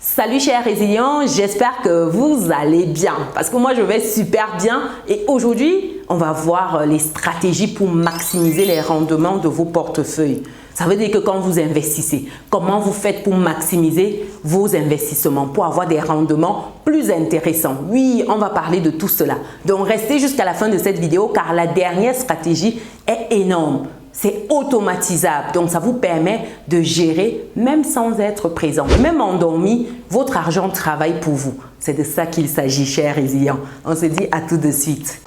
Salut chers résilients, j'espère que vous allez bien parce que moi je vais super bien et aujourd'hui on va voir les stratégies pour maximiser les rendements de vos portefeuilles. Ça veut dire que quand vous investissez, comment vous faites pour maximiser vos investissements, pour avoir des rendements plus intéressants. Oui, on va parler de tout cela. Donc restez jusqu'à la fin de cette vidéo car la dernière stratégie est énorme. C'est automatisable, donc ça vous permet de gérer même sans être présent. Même endormi, votre argent travaille pour vous. C'est de ça qu'il s'agit, chers résilients. On se dit à tout de suite.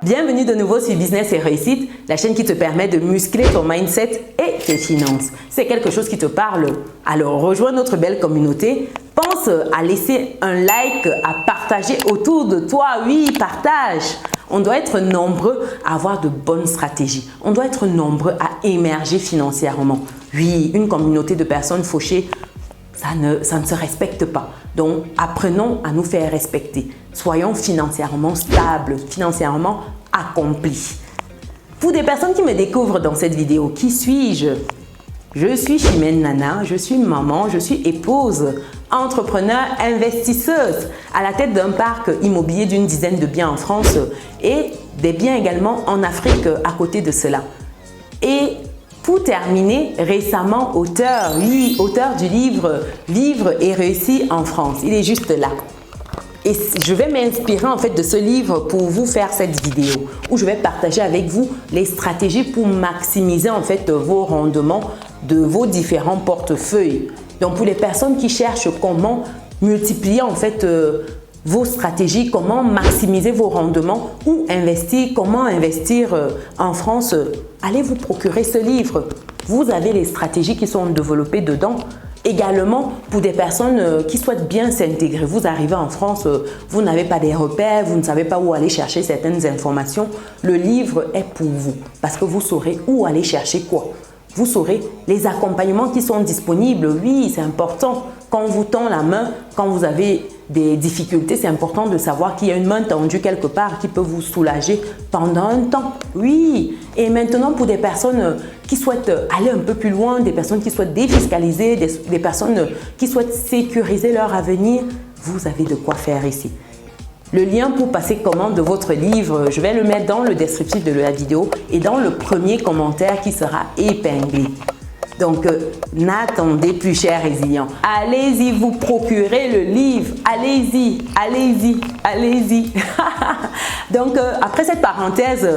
Bienvenue de nouveau sur Business et Réussite, la chaîne qui te permet de muscler ton mindset et tes finances. C'est quelque chose qui te parle? Alors rejoins notre belle communauté. Pense à laisser un like, à partager autour de toi. Oui, partage. On doit être nombreux à avoir de bonnes stratégies. On doit être nombreux à émerger financièrement. Oui, une communauté de personnes fauchées, ça ne se respecte pas. Donc, apprenons à nous faire respecter. Soyons financièrement stables, financièrement accomplis. Pour des personnes qui me découvrent dans cette vidéo, qui suis-je? Je suis Chimène Nana, je suis maman, je suis épouse, entrepreneur, investisseuse à la tête d'un parc immobilier d'une dizaine de biens en France et des biens également en Afrique à côté de cela. Et pour terminer, récemment auteur, oui, auteur du livre « Vivre et réussir en France ». Il est juste là. Et je vais m'inspirer en fait de ce livre pour vous faire cette vidéo où je vais partager avec vous les stratégies pour maximiser en fait vos rendements de vos différents portefeuilles. Donc pour les personnes qui cherchent comment multiplier en fait vos stratégies, comment maximiser vos rendements ou investir, comment investir en France, allez vous procurer ce livre. Vous avez les stratégies qui sont développées dedans. Également, pour des personnes qui souhaitent bien s'intégrer, vous arrivez en France, vous n'avez pas des repères, vous ne savez pas où aller chercher certaines informations. Le livre est pour vous parce que vous saurez où aller chercher quoi. Vous saurez les accompagnements qui sont disponibles. Oui, c'est important. Quand on vous tend la main, quand vous avez des difficultés, c'est important de savoir qu'il y a une main tendue quelque part qui peut vous soulager pendant un temps. Oui. Et maintenant, pour des personnes qui souhaitent aller un peu plus loin, des personnes qui souhaitent défiscaliser, des personnes qui souhaitent sécuriser leur avenir, vous avez de quoi faire ici. Le lien pour passer commande de votre livre, je vais le mettre dans le descriptif de la vidéo et dans le premier commentaire qui sera épinglé. Donc, n'attendez plus, chers résilients. Allez-y, vous procurez le livre. Allez-y, allez-y, allez-y. Donc, après cette parenthèse,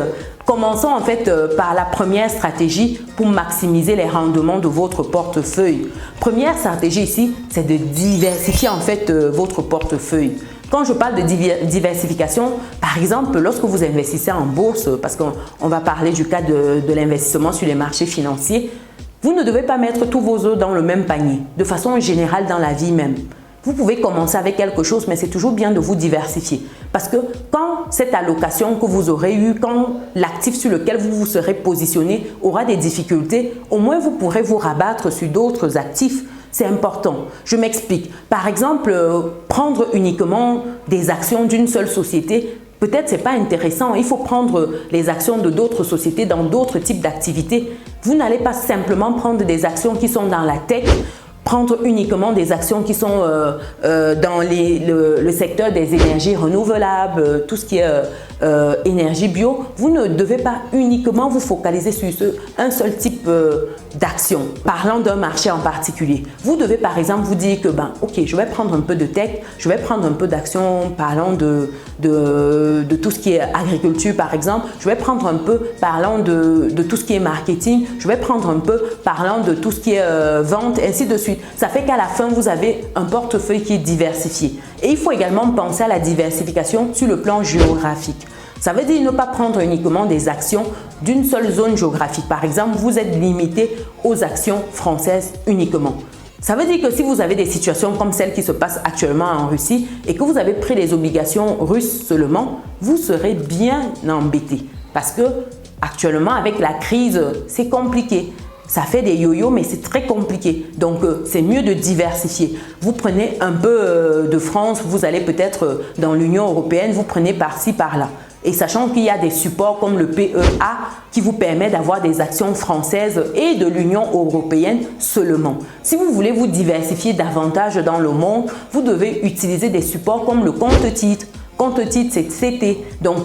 commençons en fait par la première stratégie pour maximiser les rendements de votre portefeuille. Première stratégie ici, c'est de diversifier en fait votre portefeuille. Quand je parle de diversification, par exemple, lorsque vous investissez en bourse, parce qu'on va parler du cas de l'investissement sur les marchés financiers, vous ne devez pas mettre tous vos œufs dans le même panier, de façon générale dans la vie même. Vous pouvez commencer avec quelque chose, mais c'est toujours bien de vous diversifier. Parce que quand cette allocation que vous aurez eue, quand l'actif sur lequel vous vous serez positionné aura des difficultés, au moins vous pourrez vous rabattre sur d'autres actifs. C'est important. Je m'explique. Par exemple, prendre uniquement des actions d'une seule société, peut-être ce n'est pas intéressant. Il faut prendre les actions de d'autres sociétés dans d'autres types d'activités. Vous n'allez pas simplement prendre des actions qui sont dans la tech, prendre uniquement des actions qui sont dans le secteur des énergies renouvelables, tout ce qui est énergie bio. Vous ne devez pas uniquement vous focaliser sur un seul type d'action. Parlant d'un marché en particulier, vous devez par exemple vous dire que ok, je vais prendre un peu de tech, je vais prendre un peu d'action parlant de tout ce qui est agriculture par exemple, je vais prendre un peu parlant de tout ce qui est marketing, je vais prendre un peu parlant de tout ce qui est vente, ainsi de suite. Ça fait qu'à la fin, vous avez un portefeuille qui est diversifié. Et il faut également penser à la diversification sur le plan géographique. Ça veut dire ne pas prendre uniquement des actions d'une seule zone géographique. Par exemple, vous êtes limité aux actions françaises uniquement. Ça veut dire que si vous avez des situations comme celle qui se passe actuellement en Russie et que vous avez pris les obligations russes seulement, vous serez bien embêté. Parce que actuellement, avec la crise, c'est compliqué. ça fait des yo-yo, mais c'est très compliqué. Donc, c'est mieux de diversifier. Vous prenez un peu de France, vous allez peut-être dans l'Union européenne, vous prenez par-ci, par-là. Et sachant qu'il y a des supports comme le PEA qui vous permet d'avoir des actions françaises et de l'Union européenne seulement. Si vous voulez vous diversifier davantage dans le monde, vous devez utiliser des supports comme le compte-titre. Compte-titre, c'est CT. Donc,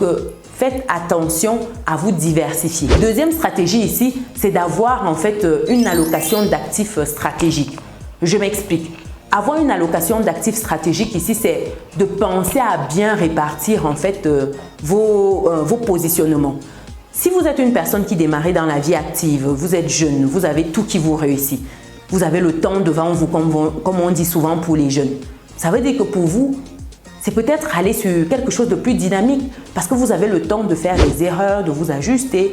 faites attention à vous diversifier. Deuxième stratégie ici, c'est d'avoir en fait une allocation d'actifs stratégiques. Je m'explique. Avoir une allocation d'actifs stratégiques ici, c'est de penser à bien répartir en fait vos positionnements. Si vous êtes une personne qui démarre dans la vie active, vous êtes jeune, vous avez tout qui vous réussit, vous avez le temps devant vous comme on dit souvent pour les jeunes. Ça veut dire que pour vous, c'est peut-être aller sur quelque chose de plus dynamique parce que vous avez le temps de faire des erreurs, de vous ajuster.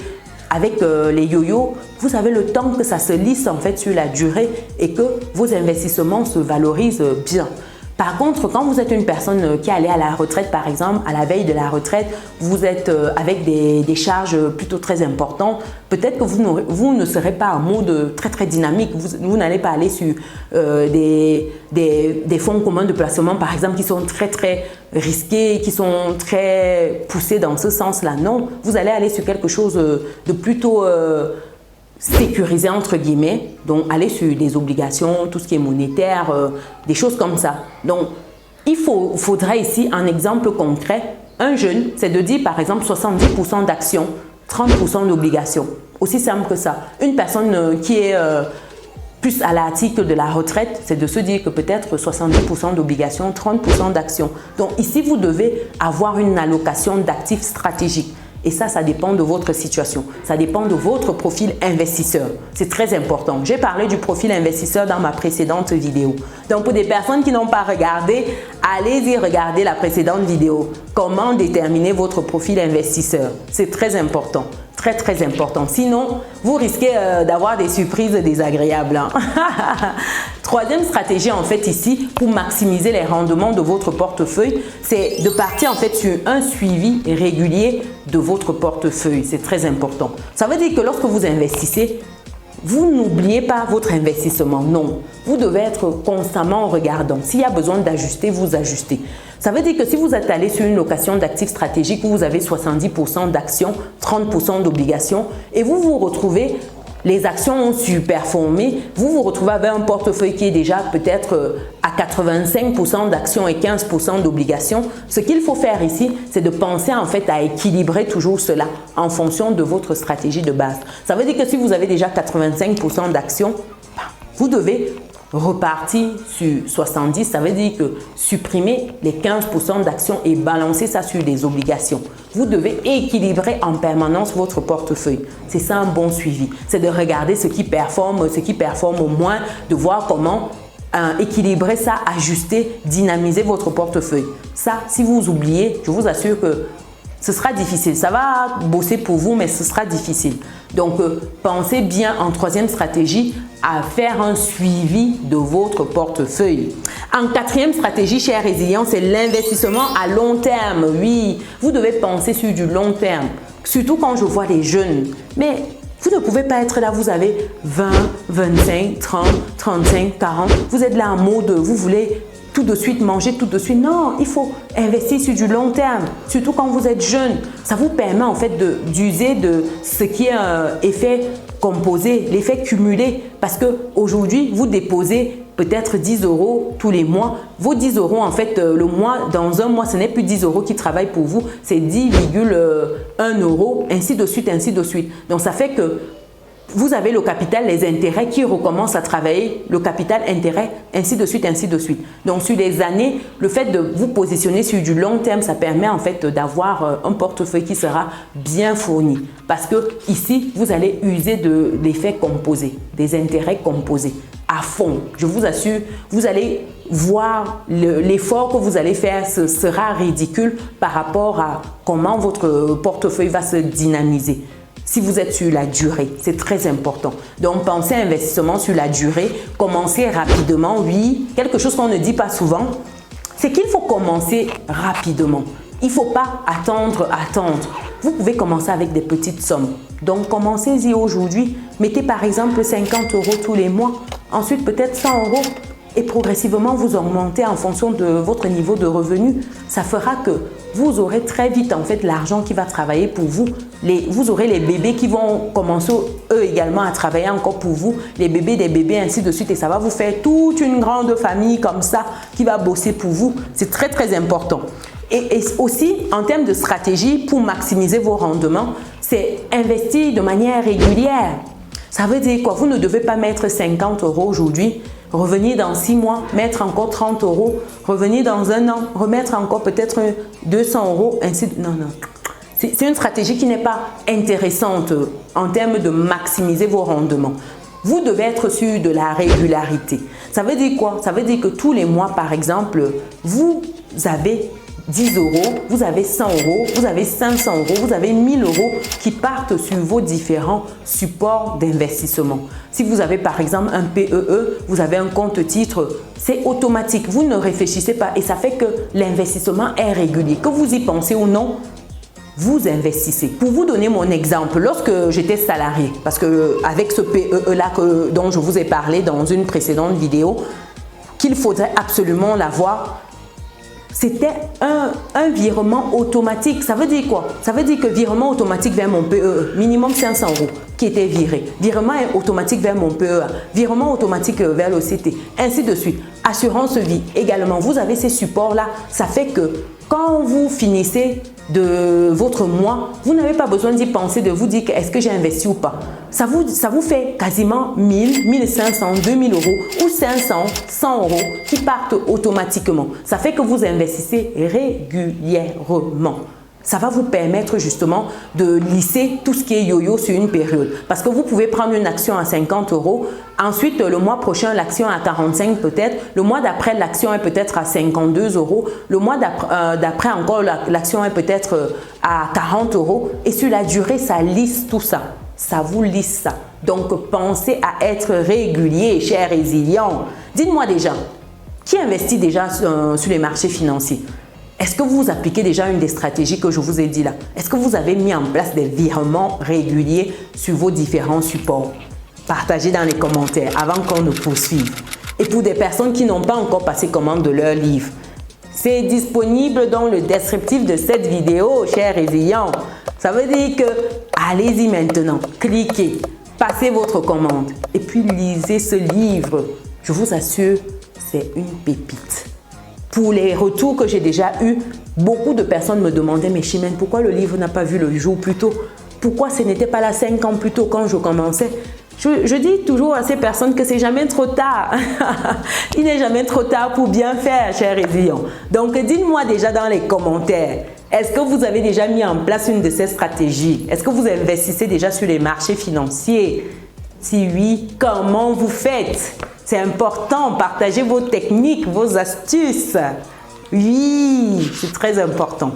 Avec les yo-yo, vous avez le temps que ça se lisse en fait sur la durée et que vos investissements se valorisent bien. Par contre, quand vous êtes une personne qui est allée à la retraite, par exemple, à la veille de la retraite, vous êtes avec des charges plutôt très importantes, peut-être que vous ne serez pas en mode très dynamique, vous n'allez pas aller sur des fonds communs de placement, par exemple, qui sont très risqués, qui sont très poussés dans ce sens-là. Non, vous allez aller sur quelque chose de plutôt sécurisé entre guillemets, donc aller sur des obligations, tout ce qui est monétaire, des choses comme ça. Donc, il faudra ici un exemple concret. Un jeune, c'est de dire par exemple 70% d'actions, 30% d'obligations. Aussi simple que ça. Une personne qui est plus à l'article de la retraite, c'est de se dire que peut-être 70% d'obligations, 30% d'actions. Donc ici, vous devez avoir une allocation d'actifs stratégiques. Et ça dépend de votre situation. Ça dépend de votre profil investisseur. C'est très important. J'ai parlé du profil investisseur dans ma précédente vidéo. Donc, pour des personnes qui n'ont pas regardé, allez-y regarder la précédente vidéo. Comment déterminer votre profil investisseur? C'est très important. Très important. Sinon, vous risquez d'avoir des surprises désagréables. Hein? Troisième stratégie en fait ici pour maximiser les rendements de votre portefeuille, c'est de partir en fait sur un suivi régulier de votre portefeuille. C'est très important. Ça veut dire que lorsque vous investissez, vous n'oubliez pas votre investissement. Non, vous devez être constamment regardant. S'il y a besoin d'ajuster, vous ajustez. Ça veut dire que si vous êtes allé sur une location d'actifs stratégiques où vous avez 70% d'actions, 30% d'obligations et vous vous retrouvez, les actions ont surperformé, vous vous retrouvez avec un portefeuille qui est déjà peut-être à 85% d'actions et 15% d'obligations. Ce qu'il faut faire ici, c'est de penser en fait à équilibrer toujours cela en fonction de votre stratégie de base. Ça veut dire que si vous avez déjà 85% d'actions, vous devez repartir sur 70, ça veut dire que supprimer les 15% d'actions et balancer ça sur des obligations. Vous devez équilibrer en permanence votre portefeuille. C'est ça un bon suivi. C'est de regarder ce qui performe au moins, de voir comment équilibrer ça, ajuster, dynamiser votre portefeuille. Ça, si vous oubliez, je vous assure que ce sera difficile. Ça va bosser pour vous, mais ce sera difficile. Donc, pensez bien en troisième stratégie à faire un suivi de votre portefeuille. En quatrième stratégie, chers résilients, c'est l'investissement à long terme. Oui, vous devez penser sur du long terme. Surtout quand je vois les jeunes. Mais vous ne pouvez pas être là, vous avez 20, 25, 30, 35, 40. Vous êtes là en mode, vous voulez tout de suite manger, tout de suite. Non, il faut investir sur du long terme, surtout quand vous êtes jeune. Ça vous permet en fait d'user de ce qui est effet composé, l'effet cumulé. Parce qu'aujourd'hui, vous déposez peut-être 10 € tous les mois. Vos 10 € en fait, le mois, dans un mois, ce n'est plus 10 € qui travaillent pour vous, c'est 10,1 €, ainsi de suite, ainsi de suite. Donc, ça fait que vous avez le capital, les intérêts qui recommencent à travailler, le capital, intérêt, ainsi de suite, ainsi de suite. Donc, sur des années, le fait de vous positionner sur du long terme, ça permet en fait d'avoir un portefeuille qui sera bien fourni. Parce que ici, vous allez user de l'effet composé, des intérêts composés à fond. Je vous assure, vous allez voir l'effort que vous allez faire, ce sera ridicule par rapport à comment votre portefeuille va se dynamiser. Si vous êtes sur la durée, c'est très important. Donc, pensez à investissement sur la durée. Commencez rapidement, oui. Quelque chose qu'on ne dit pas souvent, c'est qu'il faut commencer rapidement. Il ne faut pas attendre. vous pouvez commencer avec des petites sommes. Donc, commencez-y aujourd'hui. Mettez par exemple 50 € tous les mois. Ensuite, peut-être 100 € et progressivement, vous augmentez en fonction de votre niveau de revenu. Ça fera que vous aurez très vite en fait l'argent qui va travailler pour vous. Vous aurez les bébés qui vont commencer eux également à travailler encore pour vous. Les bébés, des bébés, ainsi de suite. Et ça va vous faire toute une grande famille comme ça qui va bosser pour vous. C'est très, très important. Et aussi, en termes de stratégie pour maximiser vos rendements, c'est investir de manière régulière. Ça veut dire quoi? Vous ne devez pas mettre 50 € aujourd'hui, revenir dans 6 mois, mettre encore 30 €, revenir dans 1 an, remettre encore peut-être 200 €, ainsi de... Non, non. C'est une stratégie qui n'est pas intéressante en termes de maximiser vos rendements. Vous devez être sûr de la régularité. Ça veut dire quoi? Ça veut dire que tous les mois, par exemple, vous avez 10 €, vous avez 100 €, vous avez 500 €, vous avez 1000 € qui partent sur vos différents supports d'investissement. Si vous avez par exemple un PEE, vous avez un compte titre, c'est automatique. Vous ne réfléchissez pas et ça fait que l'investissement est régulier. Que vous y pensez ou non, vous investissez. Pour vous donner mon exemple, lorsque j'étais salarié, parce que avec ce PEE-là dont je vous ai parlé dans une précédente vidéo, qu'il faudrait absolument l'avoir, c'était un virement automatique. Ça veut dire quoi? Ça veut dire que virement automatique vers mon PEE, minimum 500 € qui était viré. Virement automatique vers mon PEA, virement automatique vers l'OCT, ainsi de suite. Assurance vie également. Vous avez ces supports-là. Ça fait que quand vous finissez de votre mois, vous n'avez pas besoin d'y penser, de vous dire est-ce que j'ai investi ou pas. Ça vous fait quasiment 1000, 1500, 2000 € ou 500, 100 € qui partent automatiquement. Ça fait que vous investissez régulièrement. Ça va vous permettre justement de lisser tout ce qui est yo-yo sur une période. Parce que vous pouvez prendre une action à 50 €, ensuite le mois prochain l'action à 45 peut-être, le mois d'après l'action est peut-être à 52 €, le mois d'après encore l'action est peut-être à 40 € et sur la durée ça lisse tout ça. Ça vous lisse ça. Donc pensez à être régulier, cher résilient. Dites-moi déjà, qui investit déjà sur les marchés financiers? Est-ce que vous appliquez déjà une des stratégies que je vous ai dit là? Est-ce que vous avez mis en place des virements réguliers sur vos différents supports? Partagez dans les commentaires avant qu'on ne poursuive. Et pour des personnes qui n'ont pas encore passé commande de leur livre, c'est disponible dans le descriptif de cette vidéo, chers résilients. Ça veut dire que allez-y maintenant, cliquez, passez votre commande et puis lisez ce livre. Je vous assure, c'est une pépite. Pour les retours que j'ai déjà eus, beaucoup de personnes me demandaient « Mais Chimène, pourquoi le livre n'a pas vu le jour plus tôt? Pourquoi ce n'était pas là 5 ans plus tôt quand je commençais ?» Je dis toujours à ces personnes que c'est jamais trop tard. Il n'est jamais trop tard pour bien faire, chers résilients. Donc, dites-moi déjà dans les commentaires, est-ce que vous avez déjà mis en place une de ces stratégies? Est-ce que vous investissez déjà sur les marchés financiers? Si oui, comment vous faites? C'est important, partagez vos techniques, vos astuces. Oui, c'est très important.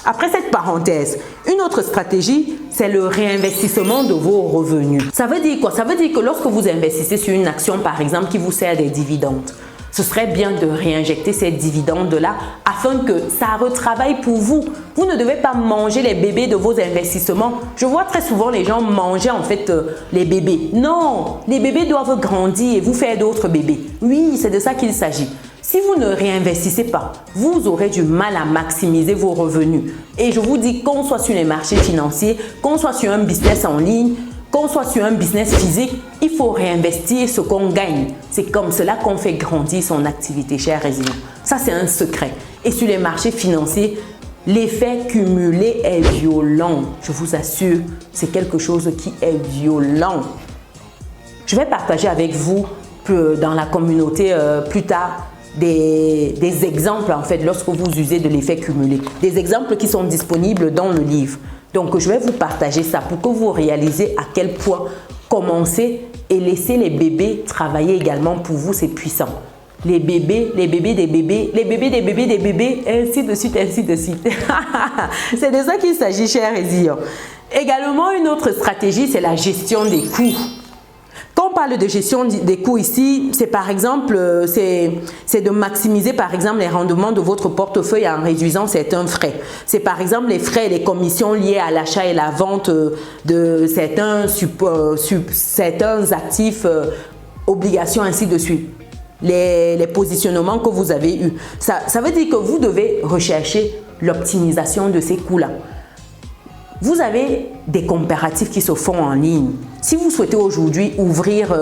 Après cette parenthèse, une autre stratégie, c'est le réinvestissement de vos revenus. Ça veut dire quoi? Ça veut dire que lorsque vous investissez sur une action, par exemple, qui vous sert des dividendes, ce serait bien de réinjecter ces dividendes-là afin que ça retravaille pour vous. Vous ne devez pas manger les bébés de vos investissements. Je vois très souvent les gens manger en fait les bébés. Non, les bébés doivent grandir et vous faire d'autres bébés. Oui, c'est de ça qu'il s'agit. Si vous ne réinvestissez pas, vous aurez du mal à maximiser vos revenus. Et je vous dis qu'on soit sur les marchés financiers, qu'on soit sur un business en ligne, qu'on soit sur un business physique, il faut réinvestir ce qu'on gagne. C'est comme cela qu'on fait grandir son activité, chers résilients. Ça, c'est un secret. Et sur les marchés financiers, l'effet cumulé est violent. Je vous assure, c'est quelque chose qui est violent. Je vais partager avec vous dans la communauté plus tard des exemples en fait lorsque vous usez de l'effet cumulé. Des exemples qui sont disponibles dans le livre. Donc, je vais vous partager ça pour que vous réalisez à quel point commencer et laisser les bébés travailler également pour vous, c'est puissant. Les bébés des bébés, les bébés des bébés des bébés, ainsi de suite, ainsi de suite. C'est de ça qu'il s'agit, chers résilients. Également, une autre stratégie, c'est la gestion des coûts. Quand parle de gestion des coûts ici, c'est par exemple, c'est de maximiser par exemple les rendements de votre portefeuille en réduisant certains frais. C'est par exemple les frais et les commissions liées à l'achat et la vente de certains actifs, obligations, ainsi de suite. Les positionnements que vous avez eus. Ça veut dire que vous devez rechercher l'optimisation de ces coûts-là. Vous avez des comparatifs qui se font en ligne. Si vous souhaitez aujourd'hui ouvrir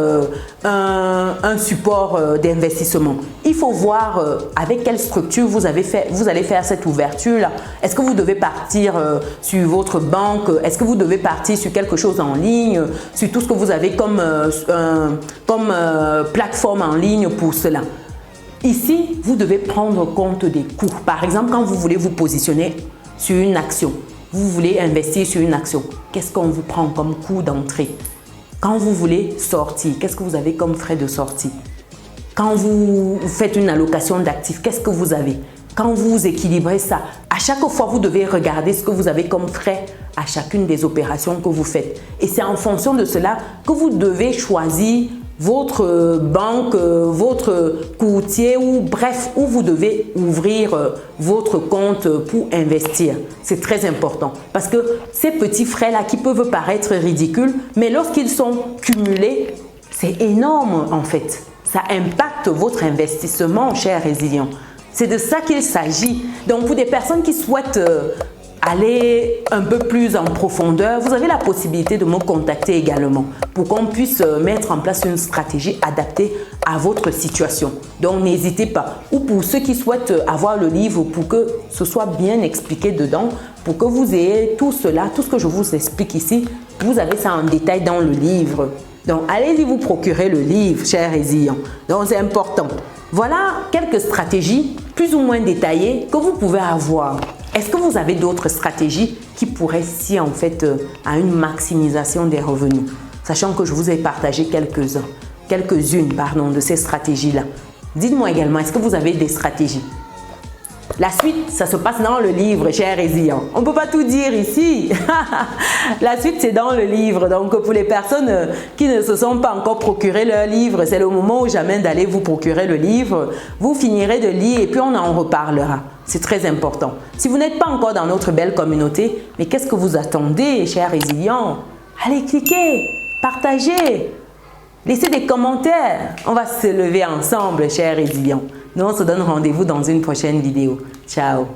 un support d'investissement, il faut voir avec quelle structure vous allez faire cette ouverture-là. Est-ce que vous devez partir sur votre banque? Est-ce que vous devez partir sur quelque chose en ligne? Sur tout ce que vous avez comme plateforme en ligne pour cela. Ici, vous devez prendre compte des coûts. Par exemple, quand vous voulez vous positionner sur une action, vous voulez investir sur une action, qu'est-ce qu'on vous prend comme coût d'entrée? Quand vous voulez sortir, qu'est-ce que vous avez comme frais de sortie? Quand vous faites une allocation d'actifs, qu'est-ce que vous avez? Quand vous équilibrez ça, à chaque fois, vous devez regarder ce que vous avez comme frais à chacune des opérations que vous faites. Et c'est en fonction de cela que vous devez choisir votre banque, votre courtier ou bref, où vous devez ouvrir votre compte pour investir. C'est très important parce que ces petits frais-là qui peuvent paraître ridicules, mais lorsqu'ils sont cumulés, c'est énorme en fait. Ça impacte votre investissement, cher résilient. C'est de ça qu'il s'agit. Donc, pour des personnes qui souhaitent aller un peu plus en profondeur, vous avez la possibilité de me contacter également pour qu'on puisse mettre en place une stratégie adaptée à votre situation. Donc, n'hésitez pas. Ou pour ceux qui souhaitent avoir le livre pour que ce soit bien expliqué dedans, pour que vous ayez tout cela, tout ce que je vous explique ici, vous avez ça en détail dans le livre. Donc, allez-y vous procurer le livre, cher résilient. Donc, c'est important. Voilà quelques stratégies plus ou moins détaillées que vous pouvez avoir. Est-ce que vous avez d'autres stratégies qui pourraient sied en fait à une maximisation des revenus? Sachant que je vous ai partagé quelques-unes de ces stratégies-là. Dites-moi également, est-ce que vous avez des stratégies? La suite, ça se passe dans le livre, cher résilient. On ne peut pas tout dire ici. La suite, c'est dans le livre. Donc, pour les personnes qui ne se sont pas encore procuré leur livre, c'est le moment ou jamais d'aller vous procurer le livre. Vous finirez de lire et puis on en reparlera. C'est très important. Si vous n'êtes pas encore dans notre belle communauté, mais qu'est-ce que vous attendez, cher résilient? Allez cliquer, partagez, laissez des commentaires. On va se lever ensemble, cher résilient. Nous, on se donne rendez-vous dans une prochaine vidéo. Ciao!